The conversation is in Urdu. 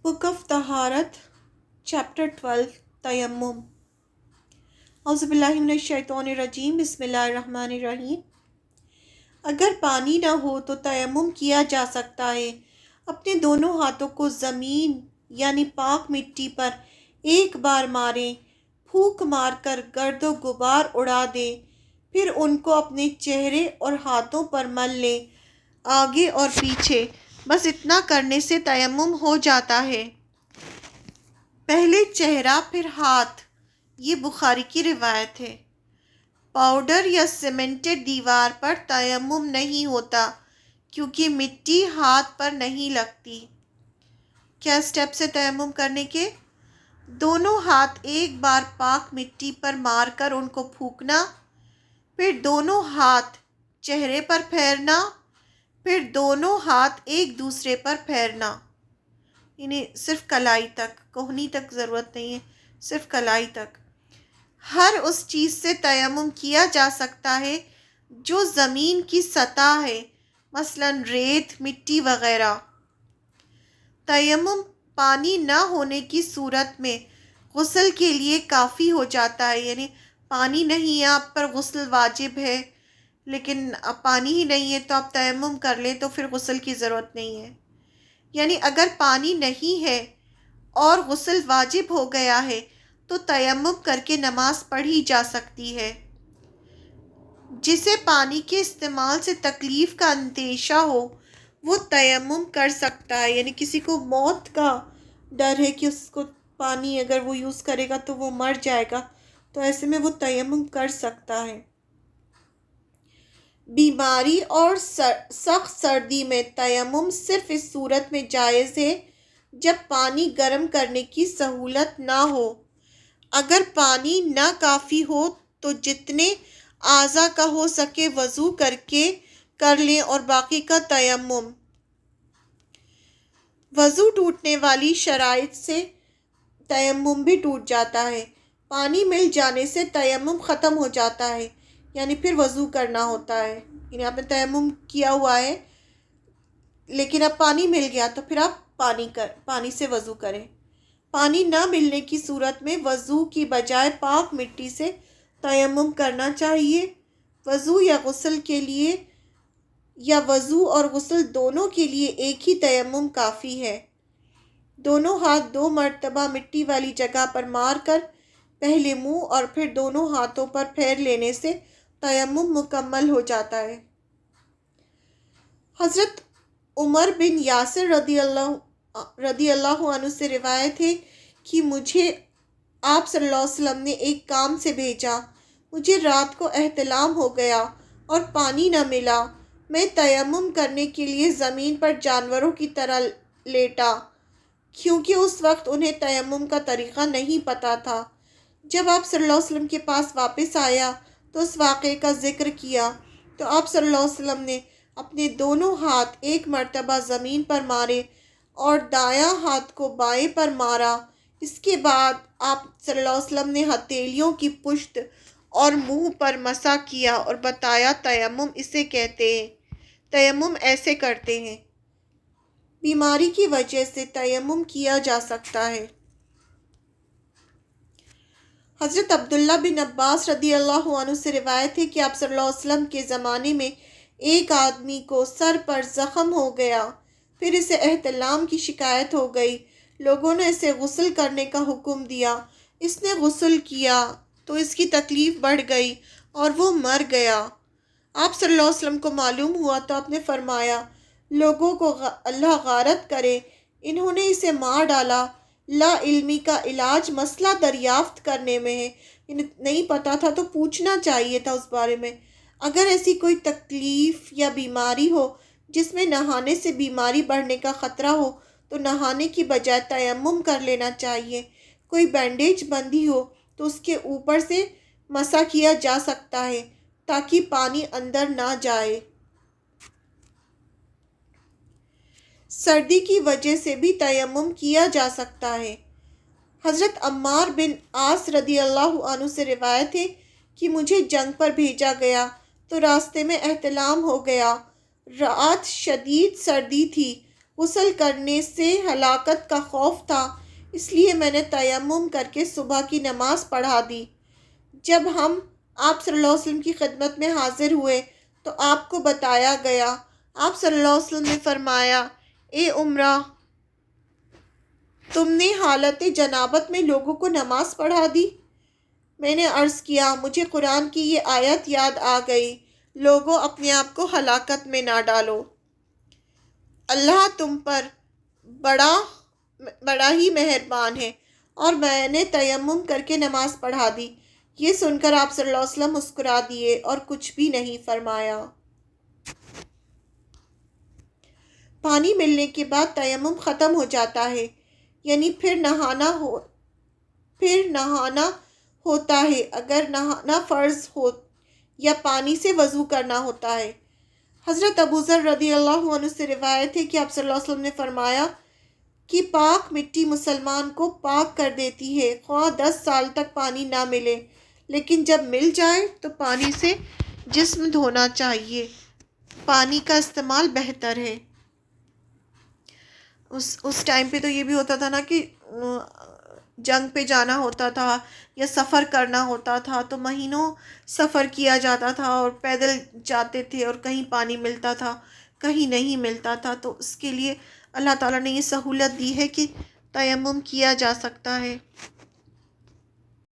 بک آف طہارت چیپٹر 12 تیمم۔ اعوذ باللہ من الشیطان الرجیم، بسم اللہ الرحمن الرحیم۔ اگر پانی نہ ہو تو تیمم کیا جا سکتا ہے۔ اپنے دونوں ہاتھوں کو زمین یعنی پاک مٹی پر ایک بار ماریں، پھونک مار کر گرد و غبار اڑا دیں، پھر ان کو اپنے چہرے اور ہاتھوں پر مل لیں، آگے اور پیچھے۔ بس اتنا کرنے سے تیمم ہو جاتا ہے۔ پہلے چہرہ پھر ہاتھ، یہ بخاری کی روایت ہے۔ پاؤڈر یا سیمنٹڈ دیوار پر تیمم نہیں ہوتا کیونکہ مٹی ہاتھ پر نہیں لگتی۔ کیا سٹیپس ہے تیمم کرنے کے؟ دونوں ہاتھ ایک بار پاک مٹی پر مار کر ان کو پھونکنا، پھر دونوں ہاتھ چہرے پر پھیرنا، پھر دونوں ہاتھ ایک دوسرے پر پھیرنا، یعنی صرف کلائی تک، کوہنی تک ضرورت نہیں ہے، صرف کلائی تک۔ ہر اس چیز سے تیمم کیا جا سکتا ہے جو زمین کی سطح ہے، مثلا ریت، مٹی وغیرہ۔ تیمم پانی نہ ہونے کی صورت میں غسل کے لیے کافی ہو جاتا ہے، یعنی پانی نہیں ہے آپ پر، غسل واجب ہے، لیکن اب پانی ہی نہیں ہے تو آپ تیمم کر لیں تو پھر غسل کی ضرورت نہیں ہے۔ یعنی اگر پانی نہیں ہے اور غسل واجب ہو گیا ہے تو تیمم کر کے نماز پڑھی جا سکتی ہے۔ جسے پانی کے استعمال سے تکلیف کا اندیشہ ہو وہ تیمم کر سکتا ہے، یعنی کسی کو موت کا ڈر ہے کہ اس کو پانی اگر وہ یوز کرے گا تو وہ مر جائے گا، تو ایسے میں وہ تیمم کر سکتا ہے۔ بیماری اور سخت سردی میں تیمم صرف اس صورت میں جائز ہے جب پانی گرم کرنے کی سہولت نہ ہو۔ اگر پانی نہ کافی ہو تو جتنے اعضاء کا ہو سکے وضو کر لیں اور باقی کا تیمم۔ وضو ٹوٹنے والی شرائط سے تیمم بھی ٹوٹ جاتا ہے۔ پانی مل جانے سے تیمم ختم ہو جاتا ہے، یعنی پھر وضو کرنا ہوتا ہے۔ یعنی آپ نے تیمم کیا ہوا ہے لیکن اب پانی مل گیا تو پھر آپ پانی سے وضو کریں۔ پانی نہ ملنے کی صورت میں وضو کی بجائے پاک مٹی سے تیمم کرنا چاہیے۔ وضو یا غسل کے لیے یا وضو اور غسل دونوں کے لیے ایک ہی تیمم کافی ہے۔ دونوں ہاتھ 2 مرتبہ مٹی والی جگہ پر مار کر پہلے منہ اور پھر دونوں ہاتھوں پر پھیر لینے سے تیمم مکمل ہو جاتا ہے۔ حضرت عمر بن یاسر رضی اللہ عنہ سے روایت ہے کہ مجھے آپ صلی اللہ علیہ وسلم نے ایک کام سے بھیجا۔ مجھے رات کو احتلام ہو گیا اور پانی نہ ملا۔ میں تیمم کرنے کے لیے زمین پر جانوروں کی طرح لیٹا، کیونکہ اس وقت انہیں تیمم کا طریقہ نہیں پتہ تھا۔ جب آپ صلی اللہ علیہ وسلم کے پاس واپس آیا تو اس واقعے کا ذکر کیا تو آپ صلی اللہ علیہ وسلم نے اپنے دونوں ہاتھ ایک مرتبہ زمین پر مارے اور دایاں ہاتھ کو بائیں پر مارا۔ اس کے بعد آپ صلی اللہ علیہ وسلم نے ہتھیلیوں کی پشت اور منہ پر مسح کیا اور بتایا تیمم اسے کہتے ہیں، تیمم ایسے کرتے ہیں۔ بیماری کی وجہ سے تیمم کیا جا سکتا ہے۔ حضرت عبداللہ بن عباس رضی اللہ عنہ سے روایت ہے کہ آپ صلی اللہ علیہ وسلم کے زمانے میں ایک آدمی کو سر پر زخم ہو گیا، پھر اسے احتلام کی شکایت ہو گئی۔ لوگوں نے اسے غسل کرنے کا حکم دیا۔ اس نے غسل کیا تو اس کی تکلیف بڑھ گئی اور وہ مر گیا۔ آپ صلی اللہ علیہ وسلم کو معلوم ہوا تو آپ نے فرمایا، لوگوں کو اللہ غارت کرے، انہوں نے اسے مار ڈالا۔ لا علمی کا علاج مسئلہ دریافت کرنے میں ہے، نہیں پتا تھا تو پوچھنا چاہیے تھا اس بارے میں۔ اگر ایسی کوئی تکلیف یا بیماری ہو جس میں نہانے سے بیماری بڑھنے کا خطرہ ہو تو نہانے کی بجائے تیمم کر لینا چاہیے۔ کوئی بینڈیج بندھی ہو تو اس کے اوپر سے مسح کیا جا سکتا ہے تاکہ پانی اندر نہ جائے۔ سردی کی وجہ سے بھی تیمم کیا جا سکتا ہے۔ حضرت عمار بن عاص رضی اللہ عنہ سے روایت ہے کہ مجھے جنگ پر بھیجا گیا تو راستے میں احتلام ہو گیا۔ رات شدید سردی تھی غسل کرنے سے ہلاکت کا خوف تھا، اس لیے میں نے تیمم کر کے صبح کی نماز پڑھا دی۔ جب ہم آپ صلی اللہ علیہ وسلم کی خدمت میں حاضر ہوئے تو آپ کو بتایا گیا۔ آپ صلی اللہ علیہ وسلم نے فرمایا، اے عمرہ، تم نے حالت جنابت میں لوگوں کو نماز پڑھا دی؟ میں نے عرض کیا، مجھے قرآن کی یہ آیت یاد آ گئی، لوگوں اپنے آپ کو ہلاکت میں نہ ڈالو، اللہ تم پر بڑا ہی مہربان ہے، اور میں نے تیمم کر کے نماز پڑھا دی۔ یہ سن کر آپ صلی اللہ علیہ وسلم مسکرا دیے اور کچھ بھی نہیں فرمایا۔ پانی ملنے کے بعد تیمم ختم ہو جاتا ہے، یعنی پھر نہانا ہوتا ہے اگر نہانا فرض ہو یا پانی سے وضو کرنا ہوتا ہے۔ حضرت ابو ذر رضی اللہ عنہ سے روایت ہے کہ آپ صلی اللہ علیہ وسلم نے فرمایا کہ پاک مٹی مسلمان کو پاک کر دیتی ہے، خواہ 10 سال تک پانی نہ ملے، لیکن جب مل جائے تو پانی سے جسم دھونا چاہیے، پانی کا استعمال بہتر ہے۔ اس ٹائم پہ تو یہ بھی ہوتا تھا نا کہ جنگ پہ جانا ہوتا تھا یا سفر کرنا ہوتا تھا تو مہینوں سفر کیا جاتا تھا اور پیدل جاتے تھے، اور کہیں پانی ملتا تھا کہیں نہیں ملتا تھا، تو اس کے لیے اللہ تعالیٰ نے یہ سہولت دی ہے کہ تیمم کیا جا سکتا ہے۔